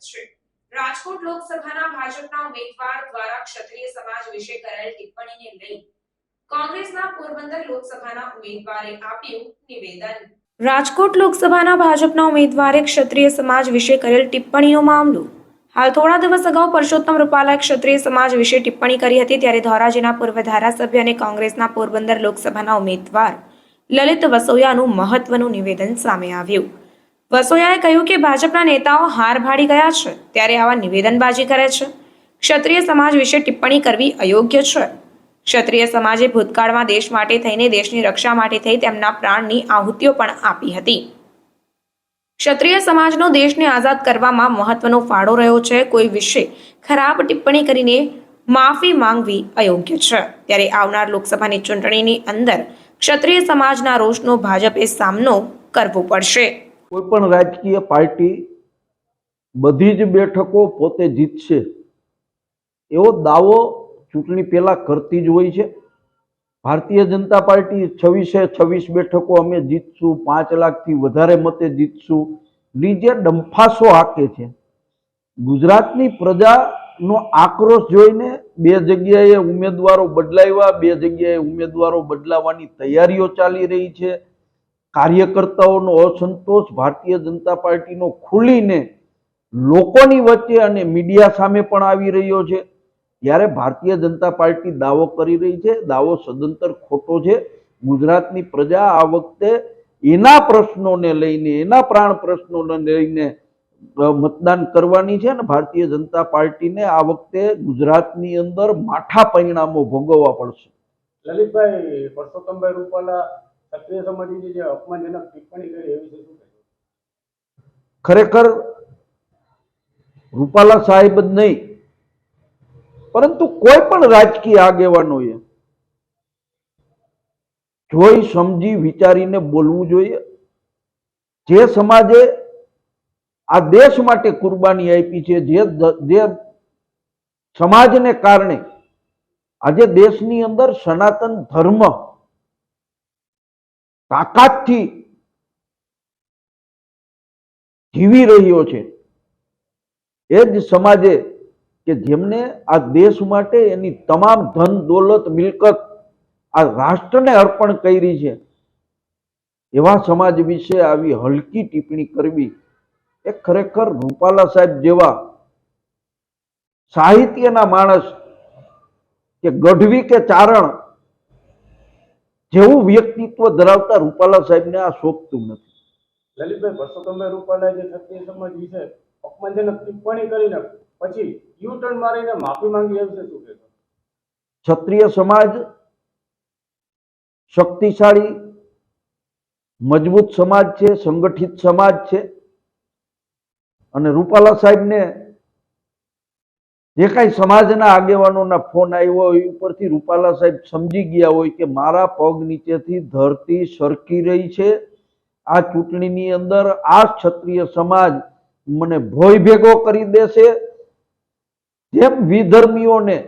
છે। રાજકોટ લોકસભાના ભાજપના ઉમેદવાર દ્વારા ક્ષત્રિય સમાજ વિશે કરેલ ટિપ્પણીને લઈ કોંગ્રેસના પોરબંદર લોકસભાના ઉમેદવારે આપ્યું નિવેદન। રાજકોટ લોકસભાના ભાજપના ઉમેદવારે ક્ષત્રિય સમાજ વિશે કરેલ ટિપ્પણીનો મામલો। હાલ થોડા દિવસ અગાઉ પરસોત્તમ રૂપાલાએ ક્ષત્રિય સમાજ વિશે ટિપ્પણી કરી હતી, ત્યારે ધોરાજીના પૂર્વ ધારાસભ્ય અને કોંગ્રેસના પોરબંદર લોકસભાના ઉમેદવાર લલિત વસોયાનું મહત્વનું નિવેદન સામે આવ્યું। વસોયાએ કહ્યું કે ભાજપના નેતાઓ હાર ભાડી ગયા છે, ત્યારે આવા નિવેદનબાજી કરે છે। ક્ષત્રિય સમાજ વિશે ટિપ્પણી કરવી અયોગ્ય છે। ક્ષત્રિય સમાજે ભૂતકાળમાં દેશ માટે થઈને દેશની રક્ષા માટે થઈ તેમના પ્રાણની આહુતિઓ પણ આપી હતી। ક્ષત્રિય સમાજનો દેશને આઝાદ કરવામાં મહત્વનો ફાળો રહ્યો છે। કોઈ વિશે ખરાબ ટિપ્પણી કરીને માફી માંગવી અયોગ્ય છે। ત્યારે આવનાર લોકસભાની ચૂંટણીની અંદર ક્ષત્રિય સમાજના રોષનો ભાજપે સામનો કરવો પડશે। કોઈ પણ રાજકીય પાર્ટી બધી જ બેઠકો પોતે જીતશે એવો દાવો ચૂંટણી પહેલા કરતી જ હોય છે। ભારતીય જનતા પાર્ટી 26 બેઠકો અમે જીતશું, 5 લાખથી વધારે મતે જીતશું ની જે ડંફાસો હાકે છે, ગુજરાતની પ્રજાનો આક્રોશ જોઈને બે જગ્યાએ ઉમેદવારો બદલાવ્યા, બે જગ્યાએ ઉમેદવારો બદલાવાની તૈયારીઓ ચાલી રહી છે। કાર્યકર્તાઓનો અસંતોષ ભારતીય જનતા પાર્ટીનો ખુલીને લોકોની વચ્ચે અને મીડિયા સામે પણ આવી રહ્યો છે। ત્યારે ભારતીય જનતા પાર્ટી દાવો કરી રહી છે, દાવો સદંતર ખોટો છે। ગુજરાતની પ્રજા આ વખતે એના પ્રશ્નોને લઈને, એના પ્રાણ પ્રશ્નોને લઈને મતદાન કરવાની છે અને ભારતીય જનતા પાર્ટીને આ વખતે ગુજરાતની અંદર માઠા પરિણામો ભોગવવા પડશે। લલિતભાઈ, પરસોત્તમભાઈ રૂપાલા ક્ષત્રિય સમાજની જે અપમાનજનક ટિપ્પણી કરી એવી છે, શું કહેશો? ખરેખર રૂપાલા સાહેબ જ નહીં, પરંતુ કોઈ પણ રાજકીય આગેવાનોએ જોઈ સમજી વિચારીને બોલવું જોઈએ। જે સમાજે આ દેશ માટે કુરબાની આપી છે, જે સમાજને કારણે આજે દેશની અંદર સનાતન ધર્મ તાકાતથી જીવી રહ્યો છે, એ જ સમાજે કે જેમને આ દેશ માટે એની તમામ ધન દોલત મિલકત આ રાષ્ટ્રને અર્પણ કરી છે, એવા સમાજ વિશે આવી હલકી ટિપ્પણી કરવી એ ખરેખર રૂપાલા સાહેબ જેવા સાહિત્યના માણસ કે ગઢવી કે ચારણ જેવું વ્યક્તિત્વ ધરાવતા રૂપાલા સાહેબને આ શોભતું નથી। લલિતભાઈ, પરસોત્તમભાઈ રૂપાલાએ જે ક્ષત્રિય સમાજ વિશે અપમાનજનક ટિપ્પણી કરીને પછી યુ ટર્ન મારીને માફી માંગી એવી છે, શું કહેશો? ક્ષત્રિય સમાજ શક્તિશાળી મજબૂત સમાજ છે, સંગઠિત સમાજ છે અને રૂપાલા સાહેબને જે કાંઈ સમાજના આગેવાનોના ફોન આવ્યો હોય ઉપરથી રૂપાલા સાહેબ સમજી ગયા હોય કે મારા પગ નીચેથી ધરતી સરકી રહી છે, આ ચૂંટણીની અંદર આ ક્ષત્રિય સમાજ મને ભોય ભેગો કરી દેશે। જેમ વિધર્મીઓને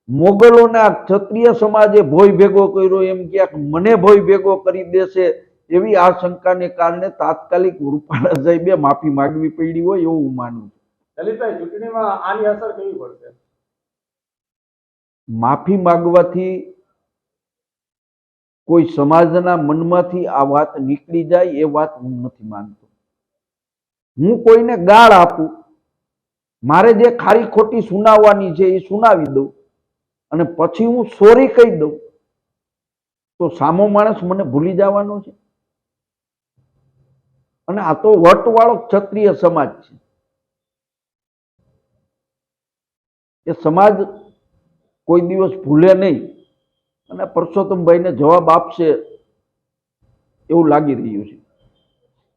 મોગલોના ક્ષત્રિય સમાજે ભોય ભેગો કર્યો, એમ ક્યાંક મને ભોય ભેગો કરી દેશે એવી આશંકાને કારણે તાત્કાલિક રૂપાલા સાહેબે માફી માંગવી પડી હોય એવું હું માનું છું। લલિતભાઈ, ચૂંટણીમાં આની અસર કેવી પડશે? માફી માંગવાથી કોઈ સમાજના મનમાંથી આ વાત નીકળી જાય એ વાત હું નથી માનતો। હું કોઈને ગાળ આપું, મારે જે ખારી ખોટી સુનાવવાની છે એ સુનાવી દઉં અને પછી હું સોરી કહી દઉં તો સામો માણસ મને ભૂલી જવાનો છે? અને આ તો વટવાળો ક્ષત્રિય સમાજ છે, એ સમાજ કોઈ દિવસ ભૂલે નહીં અને પરસોત્તમભાઈને જવાબ આપશે એવું લાગી રહ્યું છે।